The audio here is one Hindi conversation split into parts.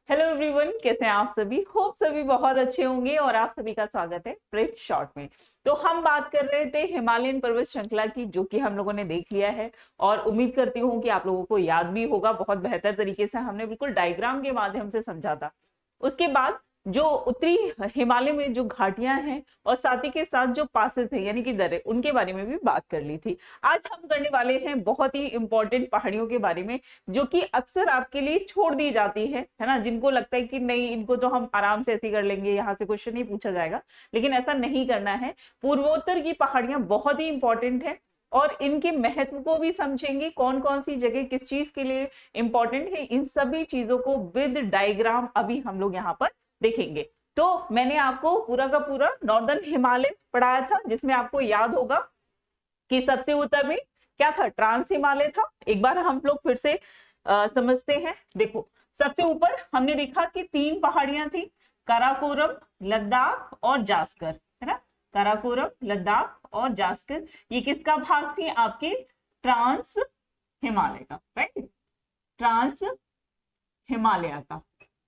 हेलो एवरीवन, कैसे हैं आप सभी। होप सभी बहुत अच्छे होंगे और आप सभी का स्वागत है ब्रीफ शॉर्ट में। तो हम बात कर रहे थे हिमालयन पर्वत श्रृंखला की, जो कि हम लोगों ने देख लिया है और उम्मीद करती हूँ कि आप लोगों को याद भी होगा। बहुत बेहतर तरीके से हमने बिल्कुल डायग्राम के माध्यम से समझा था। उसके बाद जो उत्तरी हिमालय में जो घाटियां हैं और साथ ही के साथ जो पासेस है यानी कि दर्रे, उनके बारे में भी बात कर ली थी। आज हम करने वाले हैं बहुत ही इंपॉर्टेंट पहाड़ियों के बारे में, जो कि अक्सर आपके लिए छोड़ दी जाती है ना। जिनको लगता है कि नहीं, इनको तो हम आराम से ऐसे कर लेंगे, यहाँ से क्वेश्चन नहीं पूछा जाएगा, लेकिन ऐसा नहीं करना है। पूर्वोत्तर की पहाड़ियां बहुत ही इंपॉर्टेंट है और इनके महत्व को भी समझेंगे, कौन कौन सी जगह किस चीज के लिए इंपॉर्टेंट है, इन सभी चीजों को विद डायग्राम अभी हम लोग यहाँ पर देखेंगे। तो मैंने आपको पूरा का पूरा नॉर्दर्न हिमालय पढ़ाया था, जिसमें आपको याद होगा कि सबसे उत्तर में क्या था, ट्रांस हिमालय था। एक बार हम लोग फिर से समझते हैं। देखो, सबसे ऊपर हमने देखा कि 3 पहाड़ियां थी, काराकोरम, लद्दाख और जास्कर, है ना। काराकोरम, लद्दाख और जास्कर, ये किसका भाग थी, आपके ट्रांस हिमालय का, राइट, ट्रांस हिमालय का।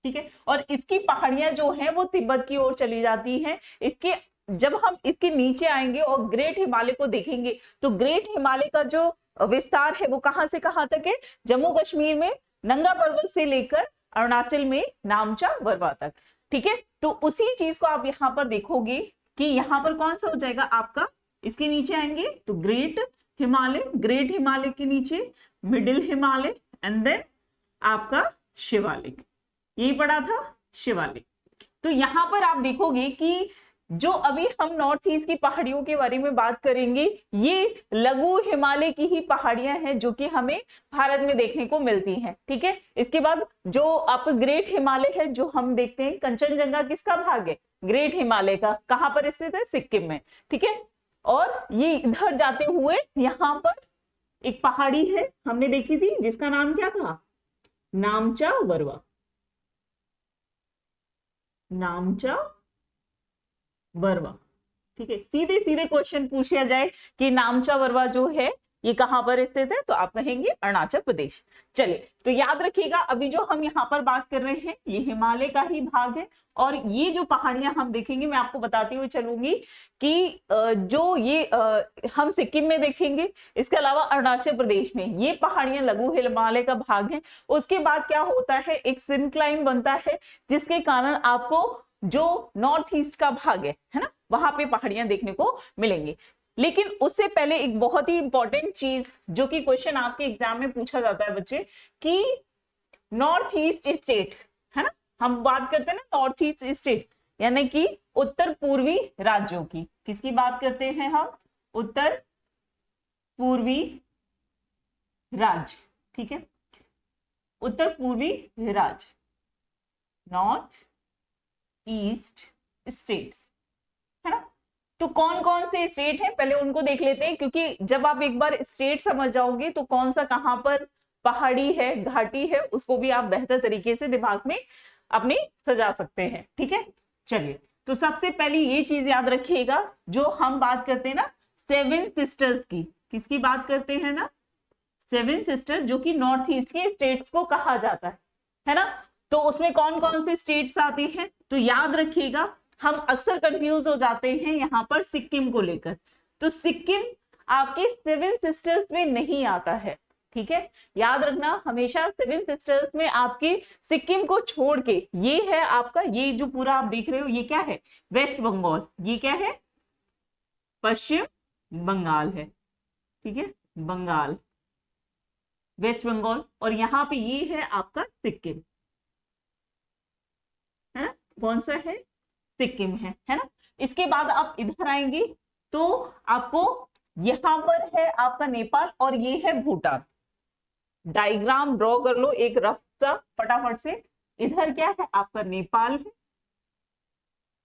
ठीक है, और इसकी पहाड़ियां जो है वो तिब्बत की ओर चली जाती हैं। इसके जब हम इसके नीचे आएंगे और ग्रेट हिमालय को देखेंगे, तो ग्रेट हिमालय का जो विस्तार है वो कहां से कहां तक है, जम्मू कश्मीर में नंगा पर्वत से लेकर अरुणाचल में नामचा बरवा तक। ठीक है, तो उसी चीज को आप यहाँ पर देखोगे कि यहाँ पर कौन सा हो जाएगा आपका, इसके नीचे आएंगे तो ग्रेट हिमालय, ग्रेट हिमालय के नीचे मिडिल हिमालय एंड देन आपका शिवालिक, यही पड़ा था शिवालिक। तो यहां पर आप देखोगे कि जो अभी हम नॉर्थ ईस्ट की पहाड़ियों के बारे में बात करेंगे, ये लघु हिमालय की ही पहाड़ियां हैं जो कि हमें भारत में देखने को मिलती हैं। ठीक है, इसके बाद जो आपका ग्रेट हिमालय है, जो हम देखते हैं, कंचनजंगा किसका भाग है, ग्रेट हिमालय का, कहां पर स्थित है, सिक्किम में। ठीक है, और ये इधर जाते हुए यहां पर एक पहाड़ी है हमने देखी थी, जिसका नाम क्या था, नामचा बरवा, नामचा बरवा। ठीक है, सीधे सीधे क्वेश्चन पूछ लिया जाए कि नामचा बरवा जो है ये कहां पर स्थित है, तो आप कहेंगे अरुणाचल प्रदेश। चलिए, तो याद रखिएगा, अभी जो हम यहाँ पर बात कर रहे हैं ये हिमालय का ही भाग है। और ये जो पहाड़ियां हम देखेंगे, मैं आपको बताती हुई चलूंगी कि जो ये हम सिक्किम में देखेंगे, इसके अलावा अरुणाचल प्रदेश में ये पहाड़ियां लघु हिमालय का भाग है। उसके बाद क्या होता है, एक सिंक्लाइन बनता है, जिसके कारण आपको जो नॉर्थ ईस्ट का भाग है ना, वहां पे पहाड़ियां देखने को मिलेंगी। लेकिन उससे पहले एक बहुत ही इंपॉर्टेंट चीज, जो कि क्वेश्चन आपके एग्जाम में पूछा जाता है बच्चे, कि नॉर्थ ईस्ट स्टेट, है ना, हम बात करते हैं ना नॉर्थ ईस्ट स्टेट, यानी कि उत्तर पूर्वी राज्यों की, किसकी बात करते हैं हम, उत्तर पूर्वी राज्य। ठीक है, उत्तर पूर्वी राज्य, नॉर्थ ईस्ट स्टेट्स, है ना। तो कौन कौन से स्टेट है, पहले उनको देख लेते हैं, क्योंकि जब आप एक बार स्टेट समझ जाओगे तो कौन सा कहां पर पहाड़ी है, घाटी है, उसको भी आप बेहतर तरीके से दिमाग में अपने सजा सकते हैं। ठीक है, चलिए, तो सबसे पहले ये चीज याद रखिएगा, जो हम बात करते हैं ना सेवन सिस्टर्स की, किसकी बात करते हैं ना, सेवन सिस्टर, जो कि नॉर्थ ईस्ट के स्टेट्स को कहा जाता है ना। तो उसमें कौन कौन से स्टेट्स आते हैं, तो याद रखिएगा, हम अक्सर कंफ्यूज हो जाते हैं यहाँ पर सिक्किम को लेकर। तो सिक्किम आपके सेवन सिस्टर्स में नहीं आता है। ठीक है, याद रखना हमेशा, सेवन सिस्टर्स में आपकी सिक्किम को छोड़ के ये है आपका, ये जो पूरा आप देख रहे हो ये क्या है, वेस्ट बंगाल, ये क्या है, पश्चिम बंगाल है। ठीक है, बंगाल, वेस्ट बंगाल, और यहाँ पे ये है आपका सिक्किम, है ना, कौन सा है, सिक्किम है ना। इसके बाद आप इधर आएंगे तो आपको यहां पर है आपका नेपाल और ये है भूटान। डायग्राम ड्रॉ कर लो एक रफ सा फटाफट से। इधर क्या है आपका, नेपाल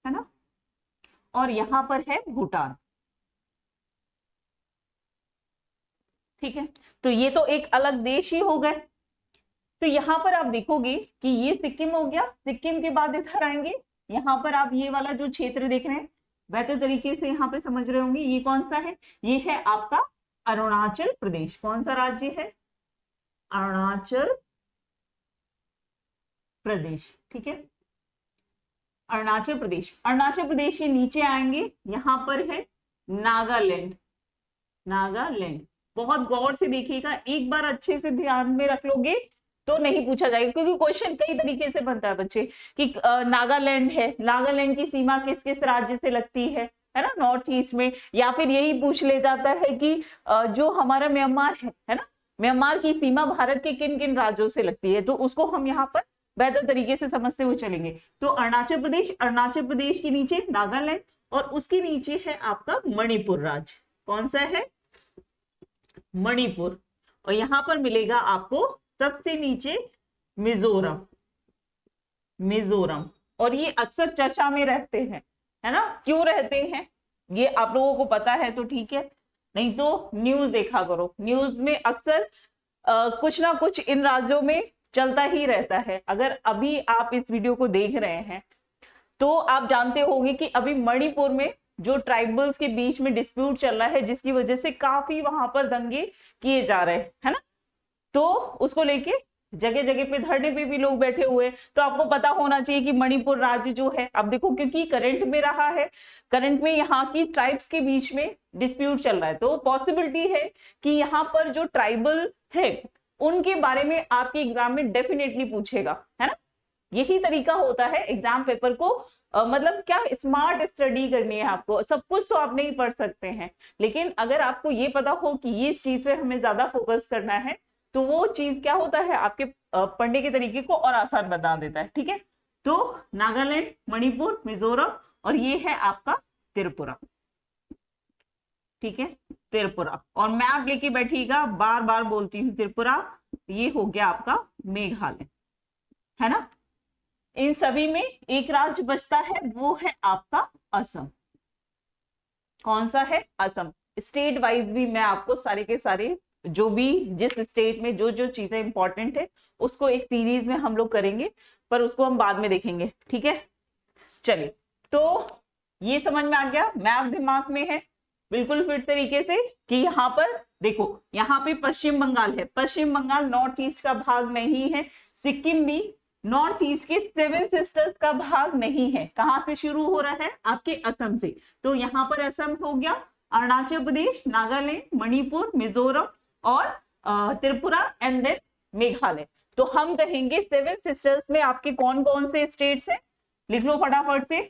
है ना, और यहां पर है भूटान। ठीक है, तो ये तो एक अलग देश ही हो गए। तो यहां पर आप देखोगे कि ये सिक्किम हो गया, सिक्किम के बाद इधर आएंगे, यहाँ पर आप ये वाला जो क्षेत्र देख रहे हैं, बेहतर तरीके से यहाँ पे समझ रहे होंगे, ये कौन सा है, ये है आपका अरुणाचल प्रदेश। कौन सा राज्य है, अरुणाचल प्रदेश, ठीक है। अरुणाचल प्रदेश, अरुणाचल प्रदेश के नीचे आएंगे, यहां पर है नागालैंड, नागालैंड। बहुत गौर से देखिएगा, एक बार अच्छे से ध्यान में रख लोगे तो नहीं पूछा जाएगा, क्योंकि क्वेश्चन कई तरीके से बनता है बच्चे कि नागालैंड है, नागालैंड की सीमा किस किस राज्य से लगती है ना, नॉर्थ ईस्ट में। या फिर यही पूछ ले जाता है कि जो हमारा म्यांमार है ना, म्यांमार की सीमा भारत के किन किन राज्यों से लगती है, तो उसको हम यहाँ पर बेहतर तरीके से समझते हुए चलेंगे। तो अरुणाचल प्रदेश, अरुणाचल प्रदेश के नीचे नागालैंड, और उसके नीचे है आपका मणिपुर राज्य। कौन सा है? मणिपुर। और यहां पर मिलेगा आपको सबसे नीचे मिजोरम, मिजोरम। और ये अक्सर चर्चा में रहते हैं, है ना। क्यों रहते हैं ये आप लोगों को पता है तो ठीक है, नहीं तो न्यूज देखा करो, न्यूज में अक्सर कुछ ना कुछ इन राज्यों में चलता ही रहता है। अगर अभी आप इस वीडियो को देख रहे हैं तो आप जानते होंगे कि अभी मणिपुर में जो ट्राइबल्स के बीच में डिस्प्यूट चल रहा है, जिसकी वजह से काफी वहां पर दंगे किए जा रहे हैं, है ना। तो उसको लेके जगह जगह पे धरने पे भी लोग बैठे हुए हैं। तो आपको पता होना चाहिए कि मणिपुर राज्य जो है, अब देखो क्योंकि करंट में रहा है, करंट में यहाँ की ट्राइब्स के बीच में डिस्प्यूट चल रहा है, तो पॉसिबिलिटी है कि यहाँ पर जो ट्राइबल है उनके बारे में आपके एग्जाम में डेफिनेटली पूछेगा, है ना। यही तरीका होता है एग्जाम पेपर को मतलब क्या स्मार्ट स्टडी करनी है आपको। सब कुछ तो आप नहीं पढ़ सकते हैं, लेकिन अगर आपको ये पता हो कि ये इस चीज पे हमें ज्यादा फोकस करना है, तो वो चीज क्या होता है आपके पढ़ने के तरीके को और आसान बना देता है, ठीक है। तो नागालैंड, मणिपुर, मिजोरम, और ये है आपका त्रिपुरा, ठीक है, त्रिपुरा। और मैप लेके बैठिएगा, बार बार बोलती हूँ त्रिपुरा। ये हो गया आपका मेघालय, है ना। इन सभी में एक राज्य बचता है, वो है आपका असम। कौन सा है? असम। स्टेट वाइज भी मैं आपको सारे के सारे जो भी जिस स्टेट में जो जो चीजें इंपॉर्टेंट है उसको एक सीरीज में हम लोग करेंगे, पर उसको हम बाद में देखेंगे, ठीक है। चलिए, तो ये समझ में आ गया, मैप दिमाग में है बिल्कुल फिट तरीके से कि यहाँ पर देखो, यहाँ पे पश्चिम बंगाल है, पश्चिम बंगाल नॉर्थ ईस्ट का भाग नहीं है, सिक्किम भी नॉर्थ ईस्ट के सेवन सिस्टर्स का भाग नहीं है। कहां से शुरू हो रहा है? आपके असम से। तो यहाँ पर असम हो गया, अरुणाचल प्रदेश, नागालैंड, मणिपुर, मिजोरम और त्रिपुरा एंड देन मेघालय। तो हम कहेंगे सेवन सिस्टर्स में आपके कौन कौन से स्टेट्स हैं, लिख लो फटाफट से।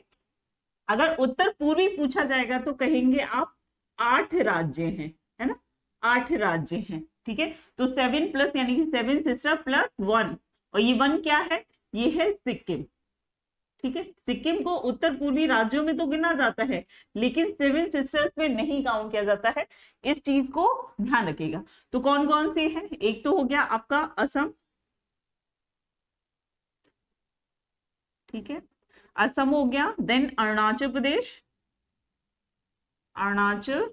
अगर उत्तर पूर्वी पूछा जाएगा तो कहेंगे आप 8 राज्य हैं, है ना, 8 राज्य हैं, ठीक है। तो 7 प्लस यानी कि 7 सिस्टर प्लस 1, और ये 1 क्या है? ये है सिक्किम, ठीक है। सिक्किम को उत्तर पूर्वी राज्यों में तो गिना जाता है, लेकिन 7 सिस्टर्स में नहीं काउंट किया जाता है, इस चीज को ध्यान रखिएगा। तो कौन कौन से हैं? एक तो हो गया आपका असम, ठीक है, असम हो गया, then Arunachal Pradesh, Arunachal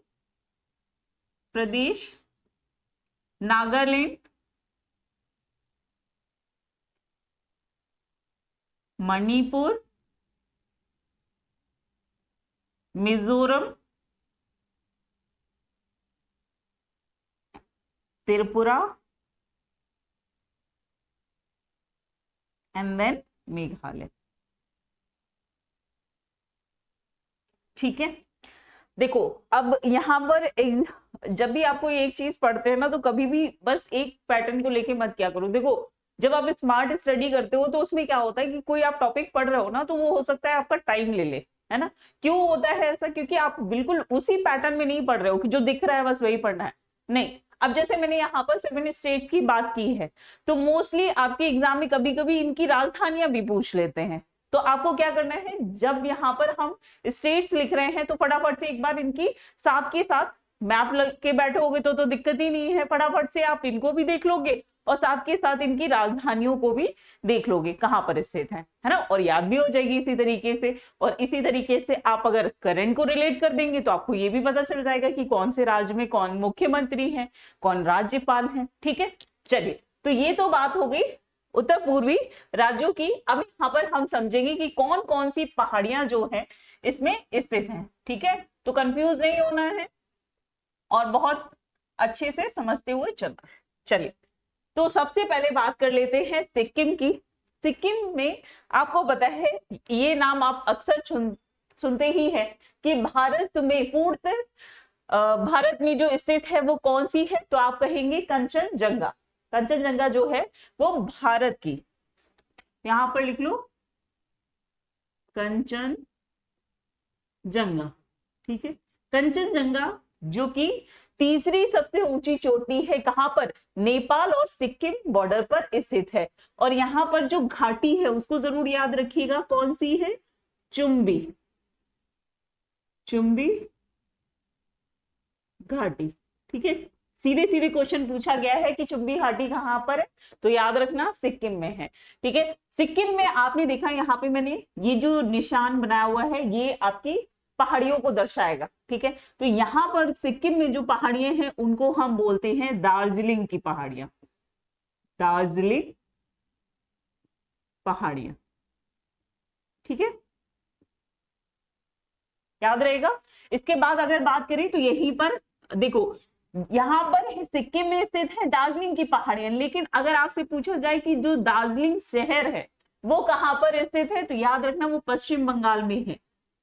Pradesh, Nagaland, Manipur, Mizoram, Tripura and then Meghalaya, ठीक है। देखो, अब यहां पर जब भी आपको एक चीज पढ़ते हैं ना, तो कभी भी बस एक पैटर्न को लेके मत क्या करो। देखो, जब आप स्मार्ट स्टडी करते हो तो उसमें क्या होता है कि कोई आप टॉपिक पढ़ रहे हो ना, तो वो हो सकता है आपका टाइम ले ले, है ना। क्यों होता है ऐसा? क्योंकि आप बिल्कुल उसी पैटर्न में नहीं पढ़ रहे हो कि जो दिख रहा है बस वही पढ़ना है, नहीं। अब जैसे मैंने यहाँ पर 7 स्टेट्स की बात की है, तो मोस्टली आपके एग्जाम में कभी कभी इनकी राजधानियां भी पूछ लेते हैं। तो आपको क्या करना है, जब यहाँ पर हम स्टेट्स लिख रहे हैं तो फटाफट से एक बार इनकी साथ के साथ मैप लग के बैठोगे तो दिक्कत ही नहीं है, फटाफट से आप इनको भी देख लोगे और साथ के साथ इनकी राजधानियों को भी देख लोगे कहां पर स्थित है ना, और याद भी हो जाएगी इसी तरीके से। और इसी तरीके से आप अगर करंट को रिलेट कर देंगे तो आपको ये भी पता चल जाएगा कि कौन से राज्य में कौन मुख्यमंत्री है, कौन राज्यपाल है, ठीक है। चलिए, तो ये तो बात हो गई उत्तर पूर्वी राज्यों की। अब यहाँ पर हम समझेंगे कि कौन कौन सी पहाड़ियां जो है इसमें स्थित हैं, ठीक है। तो कंफ्यूज नहीं होना है और बहुत अच्छे से समझते हुए चलना है। चलिए, तो सबसे पहले बात कर लेते हैं सिक्किम की। सिक्किम में आपको पता है, ये नाम आप अक्सर सुनते ही है कि भारत में पूर्णतः भारत में जो स्थित है वो कौन सी है, तो आप कहेंगे कंचनजंगा। कंचनजंगा जो है वो भारत की, यहां पर लिख लो कंचनजंगा, ठीक है। कंचनजंगा जो कि तीसरी सबसे ऊंची चोटी है, कहां पर, नेपाल और सिक्किम बॉर्डर पर स्थित है। और यहां पर जो घाटी है उसको जरूर याद रखिएगा, कौन सी है, चुम्बी, चुम्बी घाटी, ठीक है। सीधे सीधे क्वेश्चन पूछा गया है कि चुम्बी घाटी कहां पर है, तो याद रखना सिक्किम में है, ठीक है। सिक्किम में आपने देखा यहाँ पे मैंने ये जो निशान बनाया हुआ है ये आपकी पहाड़ियों को दर्शाएगा, ठीक है। तो यहाँ पर सिक्किम में जो पहाड़ियां हैं उनको हम बोलते हैं दार्जिलिंग की पहाड़ियां, दार्जिलिंग पहाड़ियां, ठीक है, याद रहेगा। इसके बाद अगर बात करें तो यहीं पर देखो, यहां पर सिक्किम में स्थित है दार्जिलिंग की पहाड़ियां, लेकिन अगर आपसे पूछा जाए कि जो दार्जिलिंग शहर है वो कहां पर स्थित है, तो याद रखना वो पश्चिम बंगाल में है,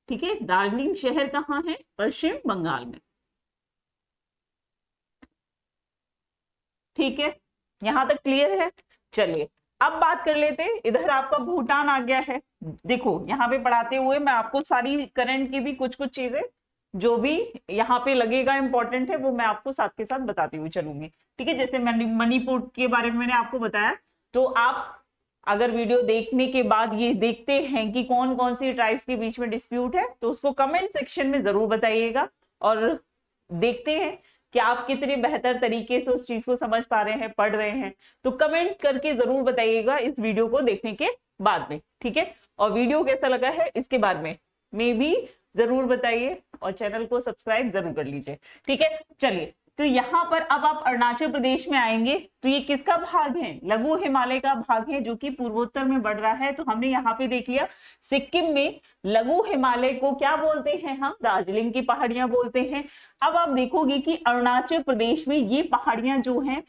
ठीक है। दार्जिलिंग शहर कहां है, पश्चिम बंगाल में, ठीक है। यहां तक क्लियर है। चलिए अब बात कर लेते हैं, इधर आपका भूटान आ गया है। देखो यहाँ पे पढ़ाते हुए मैं आपको सारी करंट की भी कुछ कुछ चीजें जो भी यहाँ पे लगेगा इंपॉर्टेंट है वो मैं आपको साथ के साथ बताती हुई चलूंगी, ठीक है। जैसे मणिपुर के बारे में मैंने आपको बताया, तो आप अगर वीडियो देखने के बाद ये देखते हैं कि कौन कौन सी ट्राइब्स के बीच में डिस्प्यूट है, तो उसको कमेंट सेक्शन में जरूर बताइएगा। और देखते हैं कि आप कितने बेहतर तरीके से उस चीज को समझ पा रहे हैं, पढ़ रहे हैं, तो कमेंट करके जरूर बताइएगा इस वीडियो को देखने के बाद में, ठीक है। और वीडियो कैसा लगा है इसके बारे में भी जरूर बताइए और चैनल को सब्सक्राइब जरूर कर लीजिए, ठीक है। चलिए, तो यहाँ पर अब आप अरुणाचल प्रदेश में आएंगे, तो ये किसका भाग है, लघु हिमालय का भाग है जो कि पूर्वोत्तर में बढ़ रहा है। तो हमने यहाँ पे देख लिया सिक्किम में लघु हिमालय को क्या बोलते हैं, हम दार्जिलिंग की पहाड़ियां बोलते हैं। अब आप देखोगे कि अरुणाचल प्रदेश में ये पहाड़ियां जो हैं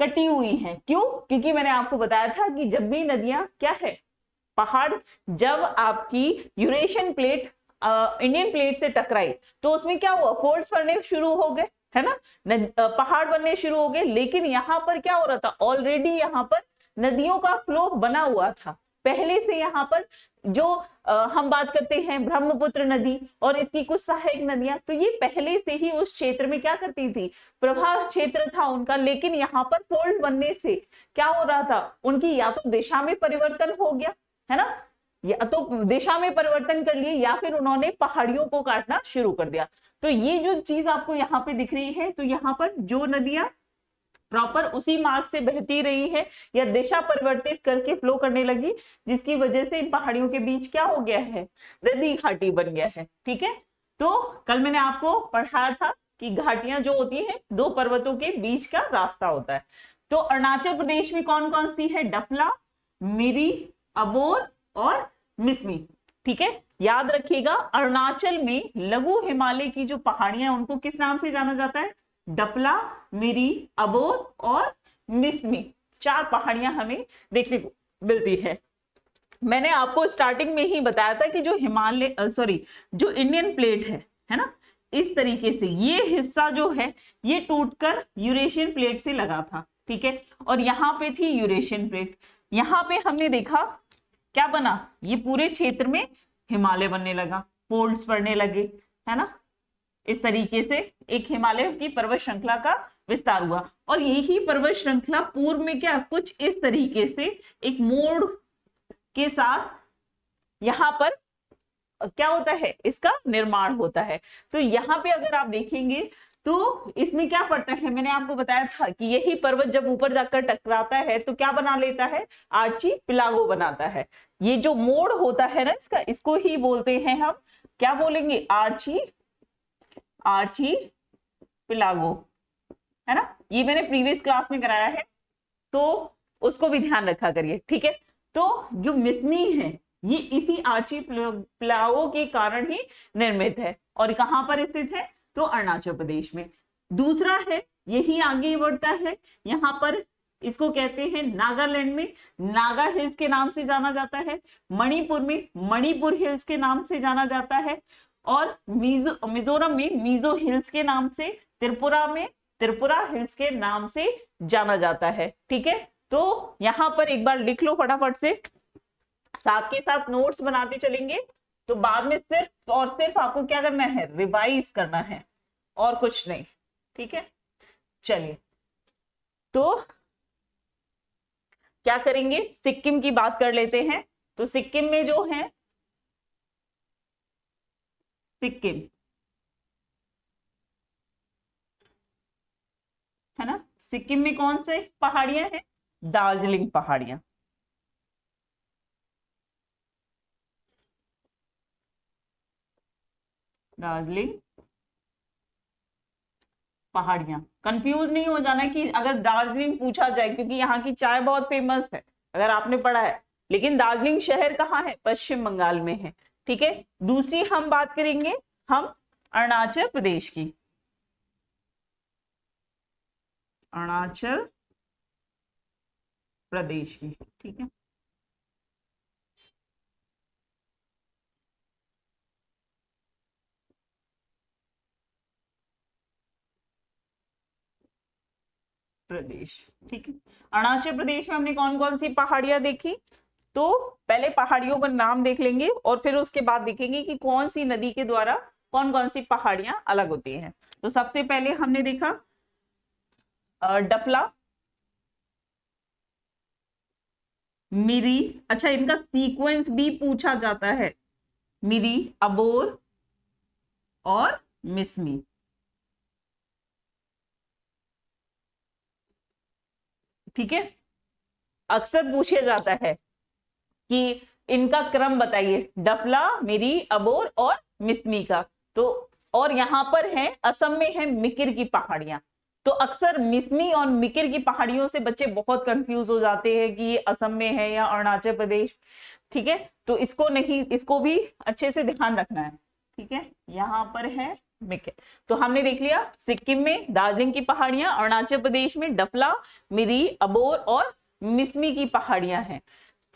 कटी हुई हैं, क्यों, क्योंकि मैंने आपको बताया था कि जब भी नदियां क्या है, पहाड़ जब आपकी यूरेशियन प्लेट इंडियन प्लेट से टकराई तो उसमें क्या हुआ, फोल्ड्स पड़ने शुरू हो गए, है ना, पहाड़ बनने शुरू हो गए। लेकिन यहाँ पर क्या हो रहा था, ऑलरेडी यहाँ पर नदियों का फ्लो बना हुआ था पहले से। यहाँ पर जो हम बात करते हैं ब्रह्मपुत्र नदी और इसकी कुछ सहायक नदियां, तो ये पहले से ही उस क्षेत्र में क्या करती थी, प्रवाह क्षेत्र था उनका। लेकिन यहाँ पर फोल्ड बनने से क्या हो रहा था, उनकी या तो दिशा में परिवर्तन हो गया, है ना, या तो दिशा में परिवर्तन कर लिए या फिर उन्होंने पहाड़ियों को काटना शुरू कर दिया। तो ये जो चीज आपको यहाँ पे दिख रही है, तो यहाँ पर जो नदियां प्रॉपर उसी मार्ग से बहती रही है या दिशा परिवर्तित करके फ्लो करने लगी, जिसकी वजह से इन पहाड़ियों के बीच क्या हो गया है, नदी घाटी बन गया है, ठीक है। तो कल मैंने आपको पढ़ाया था कि घाटियां जो होती हैं दो पर्वतों के बीच का रास्ता होता है। तो अरुणाचल प्रदेश में कौन कौन सी है, डफला, मिरी, अबोर और मिसमी, ठीक है। याद रखिएगा अरुणाचल में लघु हिमालय की जो पहाड़ियां हैं उनको किस नाम से जाना जाता है, डफला, मिरी, अबोर और मिसमी, चार पहाड़ियां हमें देखने को मिलती है। मैंने आपको स्टार्टिंग में ही बताया था कि जो हिमालय जो इंडियन प्लेट है ना, इस तरीके से ये हिस्सा जो है ये टूटकर यूरेशियन प्लेट से लगा था, ठीक है। और यहाँ पे थी यूरेशियन प्लेट, यहाँ पे हमने देखा क्या बना, ये पूरे क्षेत्र में हिमालय बनने लगा, फोल्ड्स पड़ने लगे, है ना, इस तरीके से एक हिमालय की पर्वत श्रृंखला का विस्तार हुआ। और यही पर्वत श्रृंखला पूर्व में क्या कुछ इस तरीके से एक मोड़ के साथ यहां पर क्या होता है, इसका निर्माण होता है। तो यहाँ पे अगर आप देखेंगे तो इसमें क्या पड़ता है, मैंने आपको बताया था कि यही पर्वत जब ऊपर जाकर टकराता है तो क्या बना लेता है, आर्ची पिलागो बनाता है। ये जो मोड़ होता है ना इसका, इसको ही बोलते हैं हम, क्या बोलेंगे, आर्ची पिलागो, है ना। ये मैंने प्रीवियस क्लास में कराया है तो उसको भी ध्यान रखा करिए, ठीक है। तो जो मिसमी है ये इसी आर्ची पिलागो के कारण ही निर्मित है और कहां पर स्थित है, तो अरुणाचल प्रदेश में। दूसरा है यही आगे बढ़ता है, यहाँ पर इसको कहते हैं नागालैंड में नागा हिल्स के नाम से जाना जाता है, मणिपुर में मणिपुर हिल्स के नाम से जाना जाता है, और मिजोरम में मिजो हिल्स के नाम से, त्रिपुरा में त्रिपुरा हिल्स के नाम से जाना जाता है। ठीक है, तो यहां पर एक बार लिख लो फटाफट से, साथ के साथ नोट्स बनाते चलेंगे, तो बाद में सिर्फ और सिर्फ आपको क्या करना है, रिवाइज करना है और कुछ नहीं। ठीक है, चलिए तो क्या करेंगे, सिक्किम की बात कर लेते हैं। तो सिक्किम में जो है, सिक्किम है ना, सिक्किम में कौन से पहाड़ियां हैं, दार्जिलिंग पहाड़ियां। दार्जिलिंग पहाड़ियां, कंफ्यूज नहीं हो जाना कि अगर दार्जिलिंग पूछा जाए, क्योंकि यहाँ की चाय बहुत फेमस है अगर आपने पढ़ा है, लेकिन दार्जिलिंग शहर कहाँ है, पश्चिम बंगाल में है। ठीक है, दूसरी हम बात करेंगे हम अरुणाचल प्रदेश की, अरुणाचल प्रदेश की। ठीक है, प्रदेश। ठीक है, अरुणाचल प्रदेश में हमने कौन कौन सी पहाड़ियां देखी, तो पहले पहाड़ियों का नाम देख लेंगे और फिर उसके बाद देखेंगे कि कौन सी नदी के द्वारा कौन कौन सी पहाड़ियां अलग होती हैं। तो सबसे पहले हमने देखा डफला, मिरी, अच्छा इनका सीक्वेंस भी पूछा जाता है, मिरी, अबोर और मिसमी। ठीक है, अक्सर पूछा जाता है कि इनका क्रम बताइए, डफला, मिरी, अबोर और मिसमी का। तो और यहां पर है असम में है मिकिर की पहाड़ियां, तो अक्सर मिसमी और मिकिर की पहाड़ियों से बच्चे बहुत कंफ्यूज हो जाते हैं कि ये असम में है या अरुणाचल प्रदेश। ठीक है, तो इसको नहीं, इसको भी अच्छे से ध्यान रखना है। ठीक है, यहाँ पर है मिकिर। तो हमने देख लिया सिक्किम में दार्जिलिंग की पहाड़ियां, अरुणाचल प्रदेश में डफला, मिरी, अबोर और मिसमी की पहाड़ियां हैं।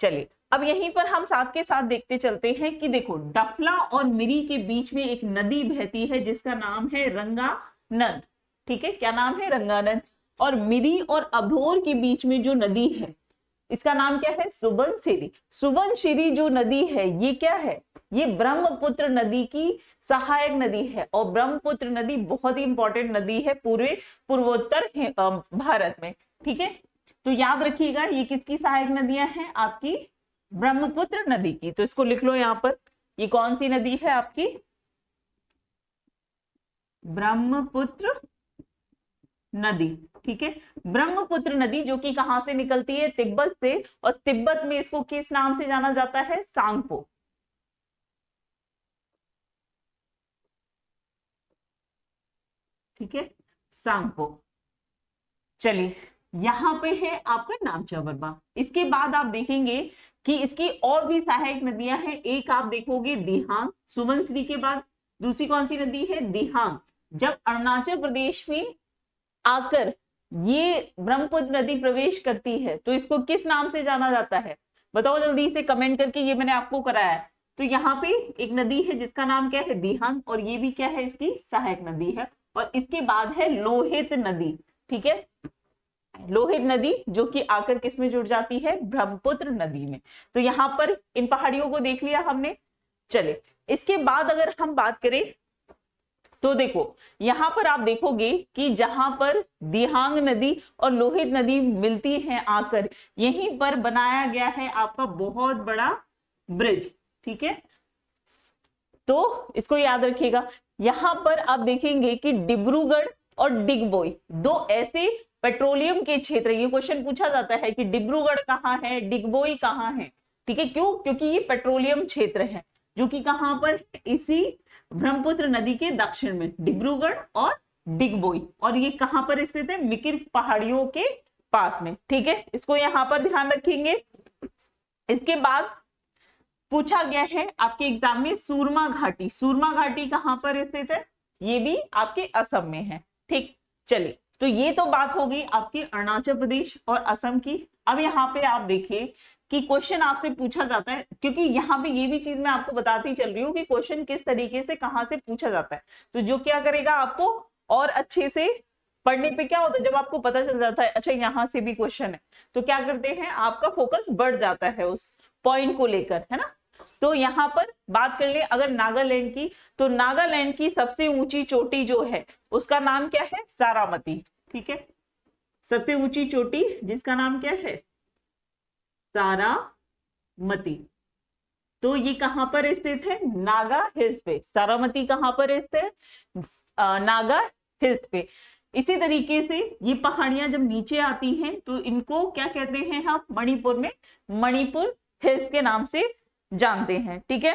चलिए अब यहीं पर हम साथ के साथ देखते चलते हैं कि देखो डफला और मिरी के बीच में एक नदी बहती है जिसका नाम है रंगा नद। ठीक है, क्या नाम है, रंगा नद। और मिरी और अबोर के बीच में जो नदी है इसका नाम क्या है, सुबनसिरी। सुबनसिरी जो नदी है ये क्या है, ये ब्रह्मपुत्र नदी की सहायक नदी है, और ब्रह्मपुत्र नदी बहुत ही इंपॉर्टेंट नदी है पूरे पूर्वोत्तर भारत में। ठीक है, तो याद रखिएगा ये किसकी सहायक नदियां हैं, आपकी ब्रह्मपुत्र नदी की। तो इसको लिख लो यहां पर, ये कौन सी नदी है आपकी, ब्रह्मपुत्र नदी। ठीक है, ब्रह्मपुत्र नदी जो कि कहां से निकलती है, तिब्बत से, और तिब्बत में इसको किस नाम से जाना जाता है, सांगपो। ठीक है, सांगपो। चलिए यहां पे है आपका नामचा बरवा। इसके बाद आप देखेंगे कि इसकी और भी सहायक नदियां हैं, एक आप देखोगे दिहांग, सुबनसिरी के बाद दूसरी कौन सी नदी है, दिहांग। जब अरुणाचल प्रदेश में आकर ये ब्रह्मपुत्र नदी प्रवेश करती है तो इसको किस नाम से जाना जाता है, बताओ जल्दी से कमेंट करके, ये मैंने आपको कराया है। तो यहाँ पे एक नदी है जिसका नाम क्या है, दिहांग, और ये भी क्या है, इसकी सहायक नदी है। और इसके बाद है लोहित नदी। ठीक है, लोहित नदी जो कि आकर किस में जुड़ जाती है, ब्रह्मपुत्र नदी में। तो यहाँ पर इन पहाड़ियों को देख लिया हमने। चले इसके बाद अगर हम बात करें तो देखो यहां पर आप देखोगे कि जहां पर दिहांग नदी और लोहित नदी मिलती हैं आकर, यहीं पर बनाया गया है आपका बहुत बड़ा ब्रिज। ठीक है, तो इसको याद रखिएगा। यहां पर आप देखेंगे कि डिब्रूगढ़ और डिगबोई दो ऐसे पेट्रोलियम के क्षेत्र, ये क्वेश्चन पूछा जाता है कि डिब्रूगढ़ कहाँ है, डिगबोई कहाँ है। ठीक है, क्यों, क्योंकि ये पेट्रोलियम क्षेत्र है जो कि कहां पर, इसी ब्रह्मपुत्र नदी के दक्षिण में, डिब्रूगढ़ और डिगबोई, और ये कहां पर स्थित है, मिकिर पहाड़ियों के पास में। ठीक है, इसको यहां पर ध्यान रखेंगे। इसके बाद पूछा गया है आपके एग्जाम में सूरमा घाटी, सूरमा घाटी कहां पर स्थित है, ये भी आपके असम में है। ठीक, चलिए तो ये तो बात होगी आपकी अरुणाचल प्रदेश और असम की। अब यहाँ पे आप देखिए कि क्वेश्चन आपसे पूछा जाता है, क्योंकि यहाँ पे ये भी चीज मैं आपको बताती चल रही हूँ कि क्वेश्चन किस तरीके से कहाँ से पूछा जाता है। तो जो क्या करेगा आपको और अच्छे से पढ़ने पे क्या होता है, जब आपको पता चल जाता है अच्छा यहाँ से भी क्वेश्चन है, तो क्या करते हैं आपका फोकस बढ़ जाता है उस पॉइंट को लेकर, है ना। तो यहाँ पर बात कर ले अगर नागालैंड की, तो नागालैंड की सबसे ऊंची चोटी जो है उसका नाम क्या है, सारामती। ठीक है, सबसे ऊंची चोटी जिसका नाम क्या है, सारामती। तो ये कहां पर स्थित है, नागा हिल्स पे। सारामती कहां पर स्थित है, नागा हिल्स पे। इसी तरीके से ये पहाड़ियां जब नीचे आती हैं तो इनको क्या कहते हैं हम मणिपुर में, मणिपुर हिल्स के नाम से जानते हैं। ठीक है,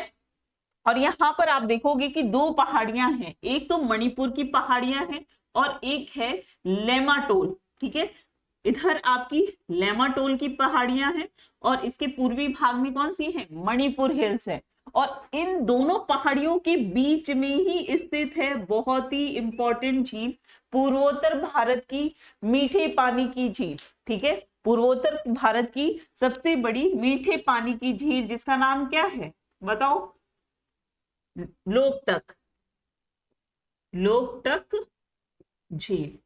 और यहाँ पर आप देखोगे कि दो पहाड़ियां हैं, एक तो मणिपुर की पहाड़ियां हैं और एक है लेमाटोल। ठीक है, इधर आपकी लेमाटोल की पहाड़ियां हैं और इसके पूर्वी भाग में कौन सी है, मणिपुर हिल्स है। और इन दोनों पहाड़ियों के बीच में ही स्थित है बहुत ही इंपॉर्टेंट झील, पूर्वोत्तर भारत की मीठे पानी की झील। ठीक है, पूर्वोत्तर भारत की सबसे बड़ी मीठे पानी की झील जिसका नाम क्या है बताओ, लोकटक, लोकटक झील।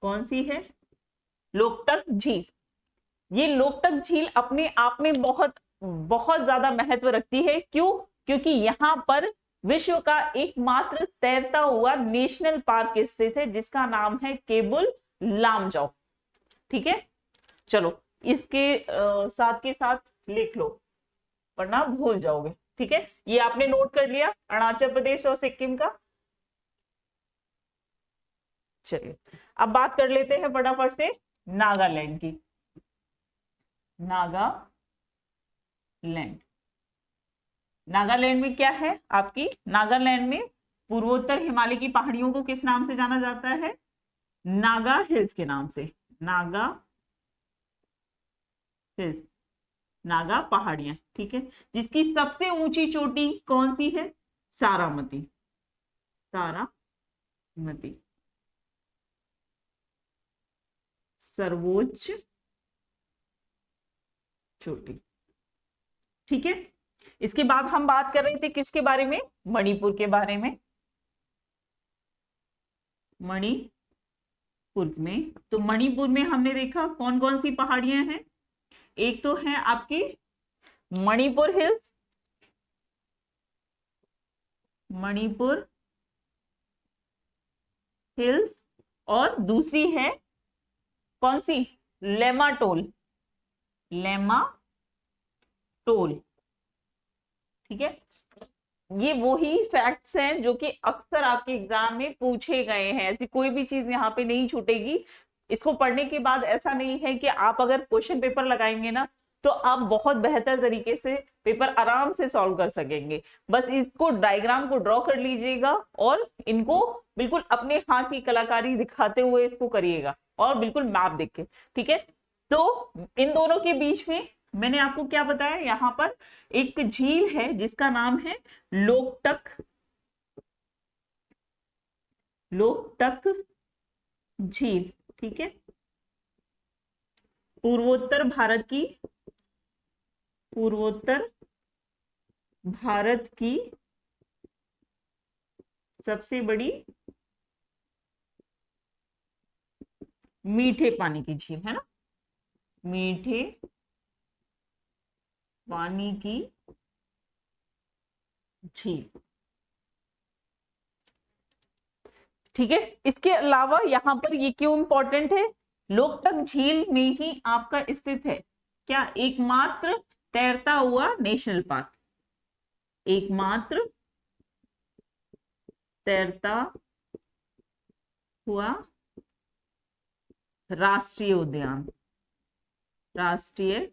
कौन सी है, लोकटक झील। ये लोकटक झील अपने आप में बहुत बहुत ज्यादा महत्व रखती है। क्यों, क्योंकि यहाँ पर विश्व का एकमात्र तैरता हुआ नेशनल पार्क स्थित है जिसका नाम है केबुल लामजाओ। ठीक है, चलो इसके साथ के साथ लिख लो वरना भूल जाओगे। ठीक है, ये आपने नोट कर लिया अरुणाचल प्रदेश और सिक्किम का। चलिए अब बात कर लेते हैं फटाफट से नागालैंड की। नागालैंड, नागालैंड में क्या है आपकी, नागालैंड में पूर्वोत्तर हिमालय की पहाड़ियों को किस नाम से जाना जाता है, नागा हिल्स के नाम से। नागा हिल्स, नागा पहाड़ियां। ठीक है, जिसकी सबसे ऊंची चोटी कौन सी है, सारामती, सारामती सर्वोच्च चोटी। ठीक है, इसके बाद हम बात कर रहे थे किसके बारे में, मणिपुर के बारे में। मणिपुर में, तो मणिपुर में हमने देखा कौन कौन सी पहाड़ियां हैं, एक तो है आपकी मणिपुर हिल्स, मणिपुर हिल्स, और दूसरी है कौन सी, लेमाटोल, लेमाटोल। ठीक है, ये वही फैक्ट्स हैं जो कि अक्सर आपके एग्जाम में पूछे गए हैं, ऐसी कोई भी चीज यहाँ पे नहीं छूटेगी। इसको पढ़ने के बाद ऐसा नहीं है कि आप अगर क्वेश्चन पेपर लगाएंगे ना तो आप बहुत बेहतर तरीके से पेपर आराम से सॉल्व कर सकेंगे। बस इसको डायग्राम को ड्रॉ कर लीजिएगा और इनको बिल्कुल अपने हाथ की कलाकारी दिखाते हुए इसको करिएगा और बिल्कुल मैप देख के। ठीक है, तो इन दोनों के बीच में मैंने आपको क्या बताया, यहां पर एक झील है जिसका नाम है लोकटक, लोकटक झील। ठीक है, पूर्वोत्तर भारत की, पूर्वोत्तर भारत की सबसे बड़ी मीठे पानी की झील है ना, मीठे पानी की झील। ठीक है, इसके अलावा यहां पर ये क्यों इंपॉर्टेंट है, लोकटक झील में ही आपका स्थित है क्या, एकमात्र तैरता हुआ नेशनल पार्क, एकमात्र तैरता हुआ राष्ट्रीय उद्यान, राष्ट्रीय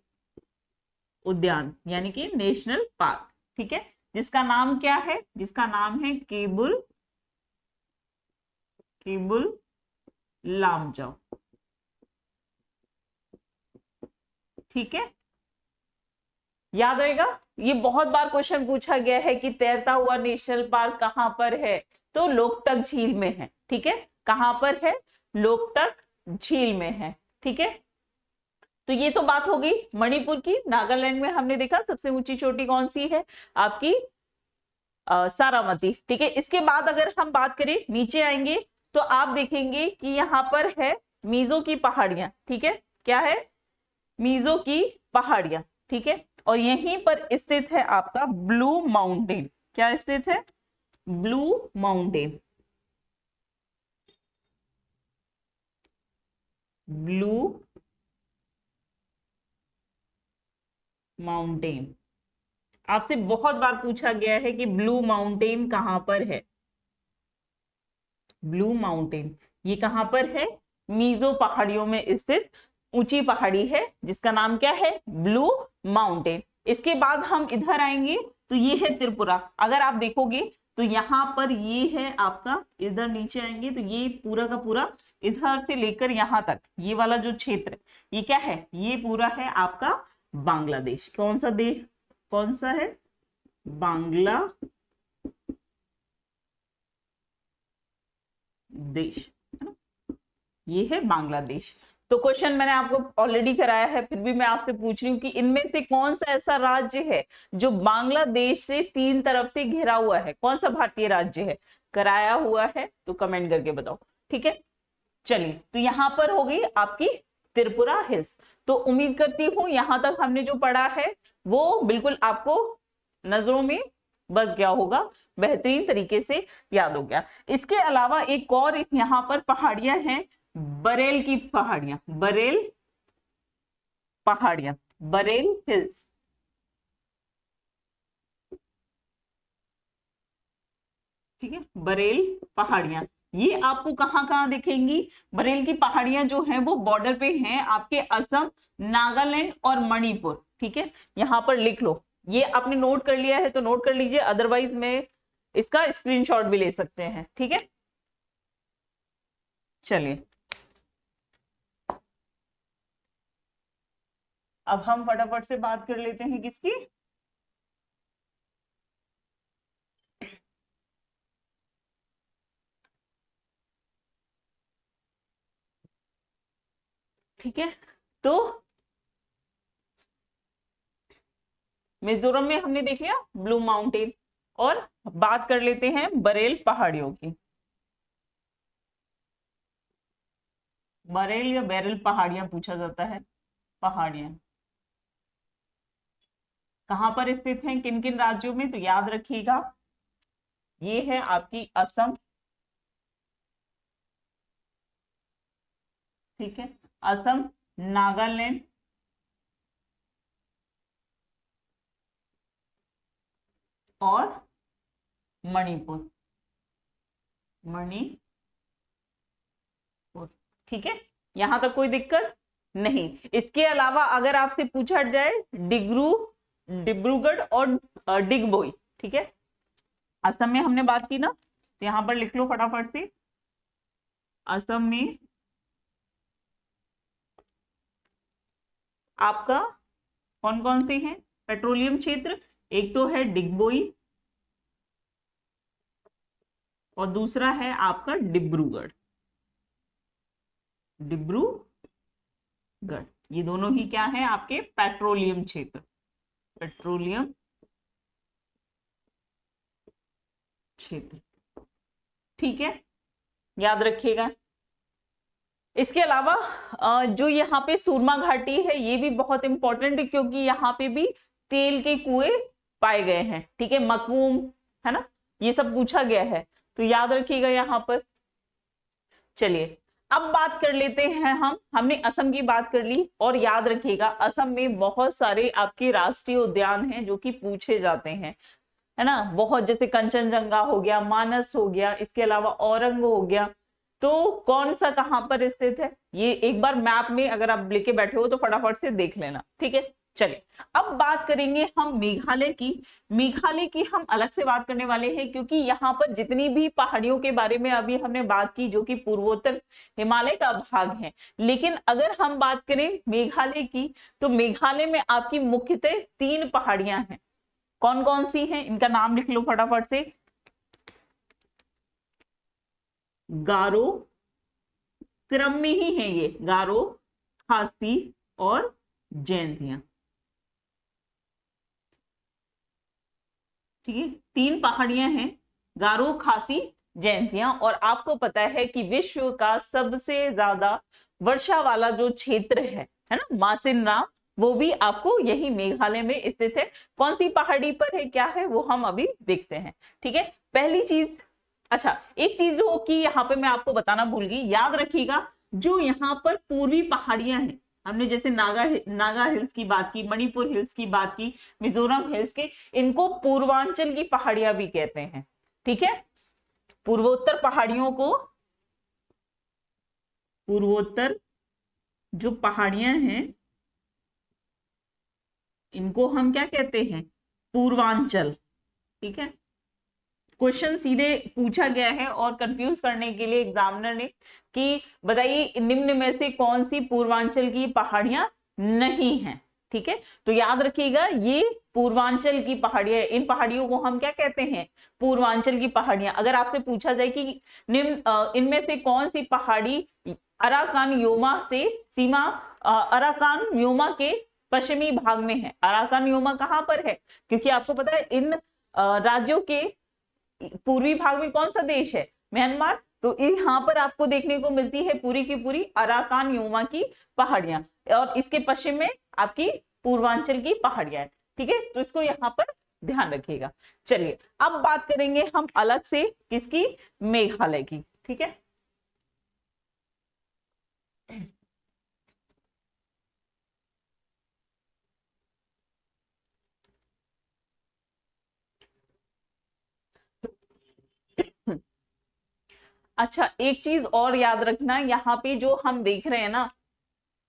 उद्यान यानी कि नेशनल पार्क। ठीक है, जिसका नाम क्या है, जिसका नाम है केबुल, केबुल लामजाओ। ठीक है, याद रहेगा, ये बहुत बार क्वेश्चन पूछा गया है कि तैरता हुआ नेशनल पार्क कहां पर है, तो लोकटक झील में है। ठीक है, कहां पर है, लोकटक झील में है। ठीक है, तो ये तो बात हो गई मणिपुर की। नागालैंड में हमने देखा सबसे ऊंची चोटी कौन सी है, आपकी सारामती। ठीक है, इसके बाद अगर हम बात करें नीचे आएंगे तो आप देखेंगे कि यहाँ पर है मीजो की पहाड़ियां। ठीक है, क्या है, मीजो की पहाड़ियां। ठीक है, और यहीं पर स्थित है आपका ब्लू माउंटेन। क्या स्थित है, ब्लू माउंटेन, ब्लू माउंटेन। आपसे बहुत बार पूछा गया है कि ब्लू माउंटेन कहां पर है। ब्लू माउंटेन ये कहां पर है, मीजो पहाड़ियों में स्थित ऊंची पहाड़ी है जिसका नाम क्या है, ब्लू माउंटेन। इसके बाद हम इधर आएंगे तो ये है त्रिपुरा। अगर आप देखोगे तो यहाँ पर ये है आपका, इधर नीचे आएंगे तो ये पूरा का पूरा इधर से लेकर यहाँ तक ये वाला जो क्षेत्र ये क्या है, ये पूरा है आपका बांग्लादेश। कौन सा देश, कौन सा है, बांग्लादेश, है ना, ये है बांग्लादेश। तो क्वेश्चन मैंने आपको ऑलरेडी कराया है, फिर भी मैं आपसे पूछ रही हूँ कि इनमें से कौन सा ऐसा राज्य है जो बांग्लादेश से तीन तरफ से घिरा हुआ है, कौन सा भारतीय राज्य है, कराया हुआ है तो कमेंट करके बताओ। ठीक है, चलिए, तो यहां पर हो गई आपकी त्रिपुरा हिल्स। तो उम्मीद करती हूँ यहां तक हमने जो पढ़ा है वो बिल्कुल आपको नजरों में बस गया होगा, बेहतरीन तरीके से याद हो गया। इसके अलावा एक और यहाँ पर पहाड़ियां हैं, बरेल की पहाड़ियां, बरेल पहाड़ियां, बरेल हिल्स। ठीक है, बरेल पहाड़ियां ये आपको कहां कहां दिखेंगी, बरेल की पहाड़ियां जो हैं वो बॉर्डर पे हैं आपके असम, नागालैंड और मणिपुर। ठीक है, यहां पर लिख लो, ये आपने नोट कर लिया है तो नोट कर लीजिए, अदरवाइज में इसका स्क्रीनशॉट भी ले सकते हैं। ठीक है, चलिए अब हम फटाफट से बात कर लेते हैं किसकी, ठीक है, तो मिजोरम में हमने देख लिया ब्लू माउंटेन, और बात कर लेते हैं बरेल पहाड़ियों की। बरेल या बैरल पहाड़ियां पूछा जाता है, पहाड़ियां कहां पर स्थित हैं, किन किन राज्यों में, तो याद रखिएगा ये है आपकी असम। ठीक है, असम, नागालैंड और मणिपुर, मणिपुर। ठीक है, यहां तक कोई दिक्कत नहीं। इसके अलावा अगर आपसे पूछा जाए डिब्रूगढ़ और डिगबोई, ठीक है, असम में हमने बात की ना, तो यहां पर लिख लो फटाफट से, असम में आपका कौन कौन से हैं पेट्रोलियम क्षेत्र, एक तो है डिगबोई और दूसरा है आपका डिब्रूगढ़, डिब्रूगढ़। ये दोनों ही क्या है आपके पेट्रोलियम क्षेत्र, पेट्रोलियम क्षेत्र। ठीक है, याद रखिएगा। इसके अलावा जो यहाँ पे सूरमा घाटी है ये भी बहुत इंपॉर्टेंट है क्योंकि यहाँ पे भी तेल के कुएं पाए गए हैं। ठीक है, मकूम, है ना, ये सब पूछा गया है तो याद रखिएगा यहाँ पर। चलिए अब बात कर लेते हैं हमने असम की बात कर ली, और याद रखिएगा असम में बहुत सारे आपके राष्ट्रीय उद्यान हैं जो कि पूछे जाते हैं, है ना, बहुत, जैसे कंचनजंगा हो गया, मानस हो गया, इसके अलावा औरंग हो गया। तो कौन सा कहां पर स्थित है ये एक बार मैप में अगर आप लेके बैठे हो तो फटाफट से देख लेना। ठीक है, चलिए अब बात करेंगे हम मेघालय की। मेघालय की हम अलग से बात करने वाले हैं क्योंकि यहाँ पर जितनी भी पहाड़ियों के बारे में अभी हमने बात की जो कि पूर्वोत्तर हिमालय का भाग है, लेकिन अगर हम बात करें मेघालय की तो मेघालय में आपकी मुख्यतः तीन पहाड़ियां हैं। कौन कौन सी हैं, इनका नाम लिख लो फटाफट से, गारो, क्रम में ही है ये, गारो, खासी और जयंतियां। ठीक है, 3 पहाड़ियां हैं, गारो, खासी, जयंतियां। और आपको पता है कि विश्व का सबसे ज्यादा वर्षा वाला जो क्षेत्र है ना, मासिनराम, वो भी आपको यही मेघालय में स्थित है। कौन सी पहाड़ी पर है, क्या है, वो हम अभी देखते हैं। ठीक है, पहली चीज। अच्छा, एक चीज जो कि यहाँ पे मैं आपको बताना भूल गई, याद रखिएगा, जो यहाँ पर पूर्वी पहाड़ियां हैं, हमने जैसे नागा हिल्स की बात की, मणिपुर हिल्स की बात की, मिजोरम हिल्स के, इनको पूर्वांचल की पहाड़ियां भी कहते हैं। ठीक है, पूर्वोत्तर पहाड़ियों को, पूर्वोत्तर जो पहाड़ियां हैं, इनको हम क्या कहते हैं, पूर्वांचल। ठीक है, क्वेश्चन सीधे पूछा गया है और कंफ्यूज करने के लिए एग्जामिनर ने कि बताइए निम्न में से कौन सी पूर्वांचल की पहाड़ियां नहीं है। ठीक है, तो याद रखिएगा, ये पूर्वांचल की पहाड़ियां, इन पहाड़ियों को हम क्या कहते हैं, पूर्वांचल की पहाड़ियां। अगर आपसे पूछा जाए कि निम्न इनमें से कौन सी पहाड़ी अराकान योमा से सीमा, अराकान योमा के पश्चिमी भाग में है। अराकान योमा कहां पर है, क्योंकि आपको पता है इन राज्यों के पूर्वी भाग में कौन सा देश है, म्यांमार। तो यहाँ पर आपको देखने को मिलती है पूरी की पूरी अराकान योमा की पहाड़ियां, और इसके पश्चिम में आपकी पूर्वांचल की पहाड़ियां है। ठीक है, तो इसको यहाँ पर ध्यान रखिएगा। चलिए, अब बात करेंगे हम अलग से किसकी, मेघालय की। ठीक है, अच्छा, एक चीज और याद रखना, यहाँ पे जो हम देख रहे हैं ना,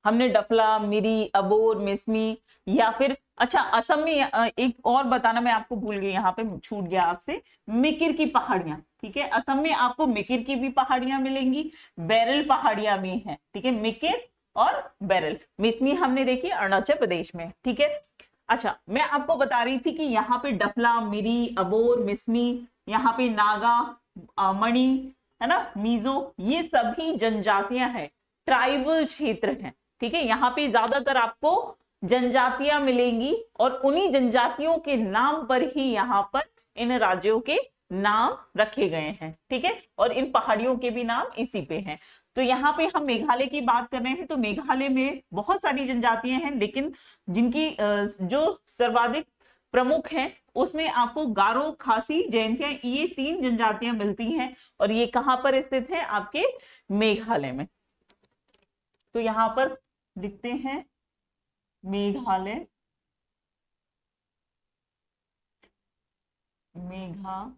हमने डफला, मिरी, अबोर, मिसमी, या फिर अच्छा असम में एक और बताना मैं आपको भूल गई, यहाँ पे छूट गया आपसे, मिकिर की पहाड़ियां। ठीक है, असम में आपको मिकिर की भी पहाड़ियां मिलेंगी, बेरल पहाड़ियां भी हैं। ठीक है, मिकिर और बेरल। मिसमी हमने देखी अरुणाचल प्रदेश में। ठीक है, अच्छा, मैं आपको बता रही थी कि यहाँ पे डफला, मिरी, अबोर, मिसमी, यहाँ पे नागा, मणि, है ना, मीजो, ये सभी जनजातियां हैं, ट्राइबल क्षेत्र हैं। ठीक है, यहाँ पे ज्यादातर आपको जनजातियां मिलेंगी, और उन्हीं जनजातियों के नाम पर ही यहाँ पर इन राज्यों के नाम रखे गए हैं। ठीक है, और इन पहाड़ियों के भी नाम इसी पे हैं। तो यहाँ पे हम मेघालय की बात कर रहे हैं, तो मेघालय में बहुत सारी जनजातियां हैं, लेकिन जिनकी जो सर्वाधिक प्रमुख हैं, उसमें आपको गारो, खासी, जयंतिया, ये 3 जनजातियां मिलती हैं, और ये कहां पर स्थित है, आपके मेघालय में। तो यहां पर लिखते हैं मेघालय, मेघालय।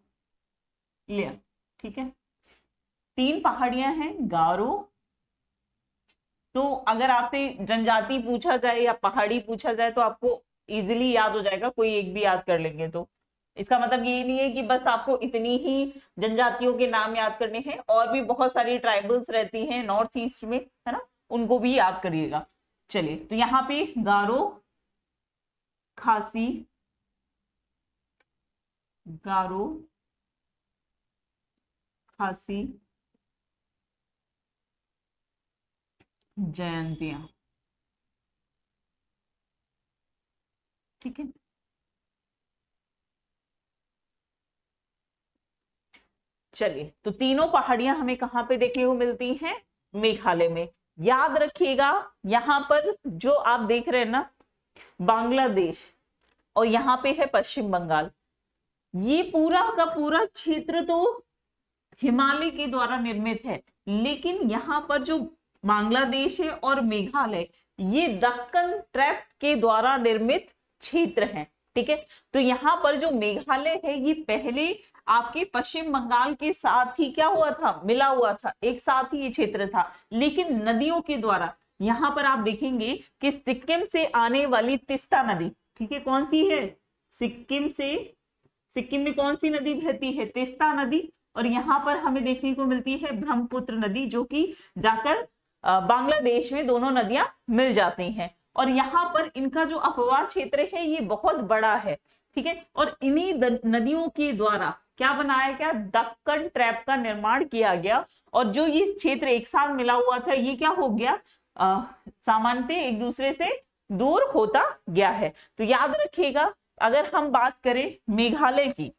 ठीक है, 3 पहाड़ियां हैं, गारो। तो अगर आपसे जनजाति पूछा जाए या पहाड़ी पूछा जाए, तो आपको इजीली याद हो जाएगा, कोई एक भी याद कर लेंगे। तो इसका मतलब ये नहीं है कि बस आपको इतनी ही जनजातियों के नाम याद करने हैं, और भी बहुत सारी ट्राइबल्स रहती हैं नॉर्थ ईस्ट में, है ना, उनको भी याद करिएगा। चलिए, तो यहाँ पे गारो, खासी, गारो, खासी, जयंतियां। ठीक है, चलिए, तो तीनों पहाड़ियां हमें कहां पे देखने को मिलती हैं, मेघालय में। याद रखिएगा, यहां पर जो आप देख रहे हैं ना, बांग्लादेश, और यहाँ पे है पश्चिम बंगाल, ये पूरा का पूरा क्षेत्र तो हिमालय के द्वारा निर्मित है, लेकिन यहाँ पर जो बांग्लादेश है और मेघालय, ये दक्कन ट्रैप के द्वारा निर्मित क्षेत्र है। ठीक है, तो यहाँ पर जो मेघालय है, ये पहले आपके पश्चिम बंगाल के साथ ही क्या हुआ था, मिला हुआ था, एक साथ ही ये क्षेत्र था, लेकिन नदियों के द्वारा यहाँ पर आप देखेंगे कि सिक्किम से आने वाली तीस्ता नदी, ठीक है, कौन सी है, सिक्किम से, सिक्किम में कौन सी नदी बहती है, तीस्ता नदी, और यहाँ पर हमें देखने को मिलती है ब्रह्मपुत्र नदी, जो कि जाकर बांग्लादेश में दोनों नदियां मिल जाती हैं। और यहाँ पर इनका जो अपवाद क्षेत्र है, ये बहुत बड़ा है। ठीक है, और इन्हीं नदियों के द्वारा क्या बनाया गया, दक्कन ट्रैप का निर्माण किया गया। और जो ये क्षेत्र एक साथ मिला हुआ था ये क्या हो गया, सामान्यतः एक दूसरे से दूर होता गया है। तो याद रखिएगा अगर हम बात करें मेघालय की,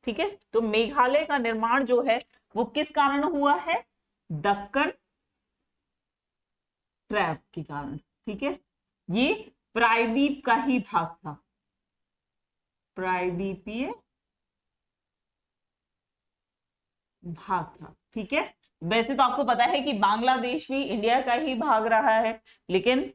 ठीक है, तो मेघालय का निर्माण जो है वो किस कारण हुआ है, दक्कन ट्रैप के कारण। ठीक है, ये प्रायद्वीप का ही भाग था, प्रायद्वीपीय भाग था। ठीक है, वैसे तो आपको पता है कि बांग्लादेश भी इंडिया का ही भाग रहा है, लेकिन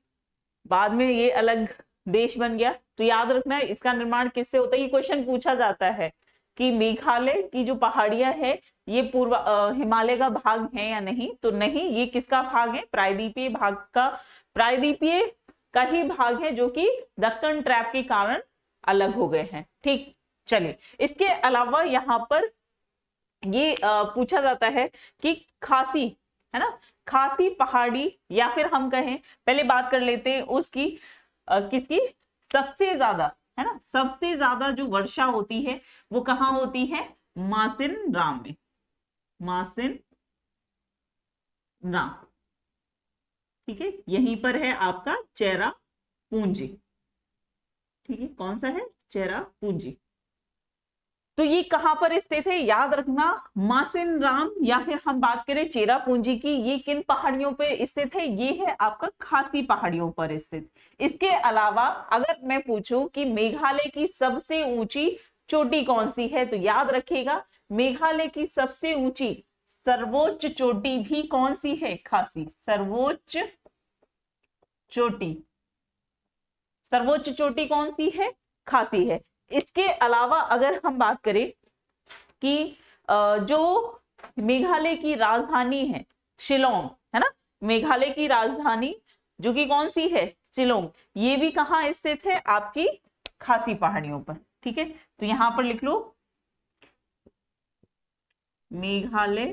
बाद में ये अलग देश बन गया। तो याद रखना है इसका निर्माण किससे होता है, ये क्वेश्चन पूछा जाता है कि मेघालय की जो पहाड़ियां है ये पूर्व हिमालय का भाग है या नहीं, तो नहीं, ये किसका भाग है, प्रायद्वीपीय भाग का, प्रायद्वीपीय का ही भाग है जो कि दक्कन ट्रैप के कारण अलग हो गए हैं। ठीक, चलिए इसके अलावा यहाँ पर ये पूछा जाता है कि खासी, है ना, खासी पहाड़ी, या फिर हम कहें, पहले बात कर लेते हैं उसकी किसकी, सबसे ज्यादा, है ना, सबसे ज्यादा जो वर्षा होती है वो कहाँ होती है, मासिन राम में, मासिन राम। ठीक है, यहीं पर है आपका चेरा पूंजी। ठीक है, कौन सा है, चेरा पूंजी। तो ये कहां पर स्थित है, याद रखना, मासिन राम या फिर हम बात करें चेरा पूंजी की, ये किन पहाड़ियों पर स्थित है, ये है आपका खासी पहाड़ियों पर स्थित। इसके अलावा अगर मैं पूछूं कि मेघालय की सबसे ऊंची चोटी कौन सी है, तो याद रखिएगा मेघालय की सबसे ऊंची सर्वोच्च चोटी भी कौन सी है, खासी, सर्वोच्च चोटी, सर्वोच्च चोटी कौन सी है, खासी है। इसके अलावा अगर हम बात करें कि जो मेघालय की राजधानी है शिलोंग, है ना, मेघालय की राजधानी जो कि कौन सी है, शिलोंग, ये भी कहाँ स्थित है, आपकी खासी पहाड़ियों पर। ठीक है, तो यहां पर लिख लो मेघालय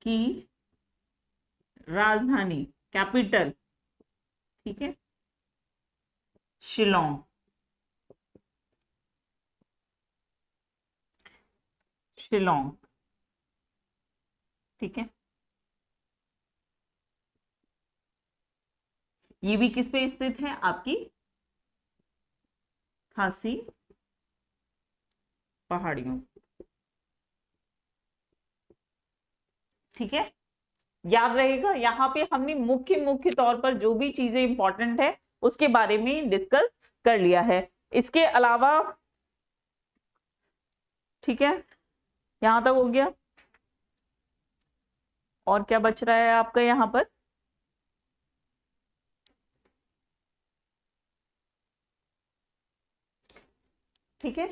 की राजधानी, कैपिटल, ठीक है, शिलोंग, शिलोंग। ठीक है, ये भी किस पे स्थित है, आपकी खासी पहाड़ियों। ठीक है, याद रहेगा यहाँ पे हमने मुख्य मुख्य तौर पर जो भी चीजें इंपॉर्टेंट है उसके बारे में डिस्कस कर लिया है। इसके अलावा, ठीक है, यहां तक हो गया, और क्या बच रहा है आपका यहाँ पर, ठीक है,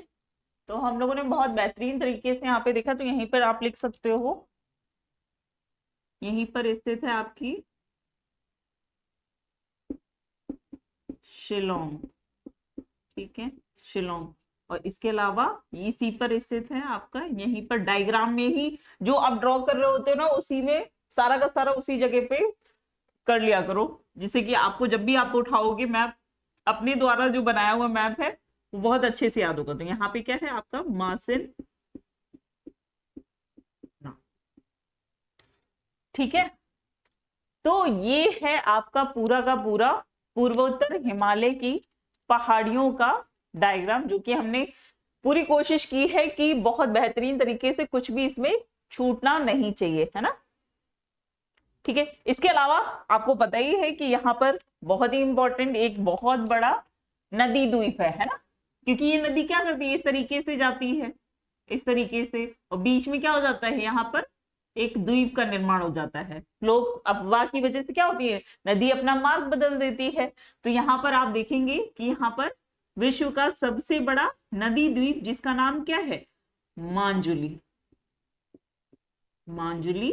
तो हम लोगों ने बहुत बेहतरीन तरीके से यहाँ पे देखा, तो यहीं पर आप लिख सकते हो, यहीं पर स्थित है आपकी शिलोंग। ठीक है, शिलोंग। और इसके अलावा इसी पर स्थित है आपका, यहीं पर डायग्राम में ही जो आप ड्रॉ कर रहे होते हो ना, उसी में सारा का सारा उसी जगह पे कर लिया करो, जिससे कि आपको जब भी आप उठाओगे मैप, अपने द्वारा जो बनाया हुआ मैप है वो बहुत अच्छे से याद होगा। तो यहाँ पे क्या है आपका मासिन, ठीक है, तो ये है आपका पूरा का पूरा पूर्वोत्तर हिमालय की पहाड़ियों का डायग्राम, जो कि हमने पूरी कोशिश की है कि बहुत बेहतरीन तरीके से, कुछ भी इसमें छूटना नहीं चाहिए, है ना। ठीक है, इसके अलावा आपको पता ही है कि यहाँ पर बहुत ही इंपॉर्टेंट एक बहुत बड़ा नदी द्वीप है ना, क्योंकि ये नदी क्या करती है, इस तरीके से जाती है, इस तरीके से, और बीच में क्या हो जाता है, यहाँ पर एक द्वीप का निर्माण हो जाता है। लोग अफवाह की वजह से क्या होती है, नदी अपना मार्ग बदल देती है। तो यहाँ पर आप देखेंगे कि यहाँ पर विश्व का सबसे बड़ा नदी द्वीप, जिसका नाम क्या है, मांजुली, मांजुली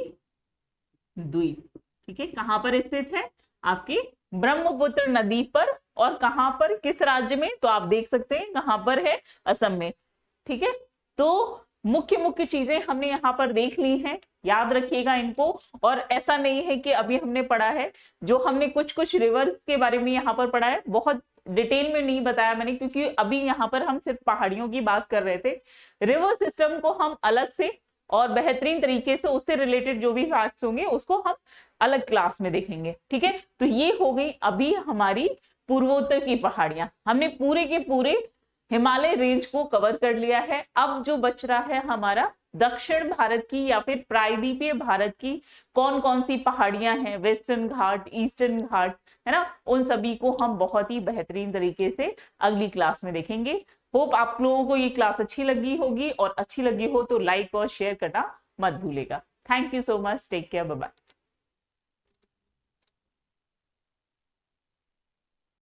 द्वीप। ठीक है, कहां पर स्थित है, आपके ब्रह्मपुत्र नदी पर, और कहां पर, किस राज्य में, तो आप देख सकते हैं कहां पर है, असम में। ठीक है, तो मुख्य मुख्य चीजें हमने यहाँ पर देख ली हैं, याद रखिएगा इनको। और ऐसा नहीं है कि अभी हमने पढ़ा है, जो हमने कुछ कुछ रिवर्स के बारे में यहाँ पर पढ़ा है, बहुत डिटेल में नहीं बताया मैंने, क्योंकि अभी यहाँ पर हम सिर्फ पहाड़ियों की बात कर रहे थे। रिवर सिस्टम को हम अलग से और बेहतरीन तरीके से उससे रिलेटेड जो भी फैक्ट्स होंगे उसको हम अलग क्लास में देखेंगे, ठीक है। तो ये हो गई अभी हमारी पूर्वोत्तर की पहाड़ियां, हमने पूरे के पूरे हिमालय रेंज को कवर कर लिया है। अब जो बच रहा है हमारा दक्षिण भारत की या फिर प्रायद्वीपीय भारत की कौन कौन सी पहाड़ियां हैं, वेस्टर्न घाट, ईस्टर्न घाट, है ना, उन सभी को हम बहुत ही बेहतरीन तरीके से अगली क्लास में देखेंगे। होप आप लोगों को ये क्लास अच्छी लगी होगी, और अच्छी लगी हो तो लाइक और शेयर करना मत भूलेगा। Thank you so much, take care, bye bye.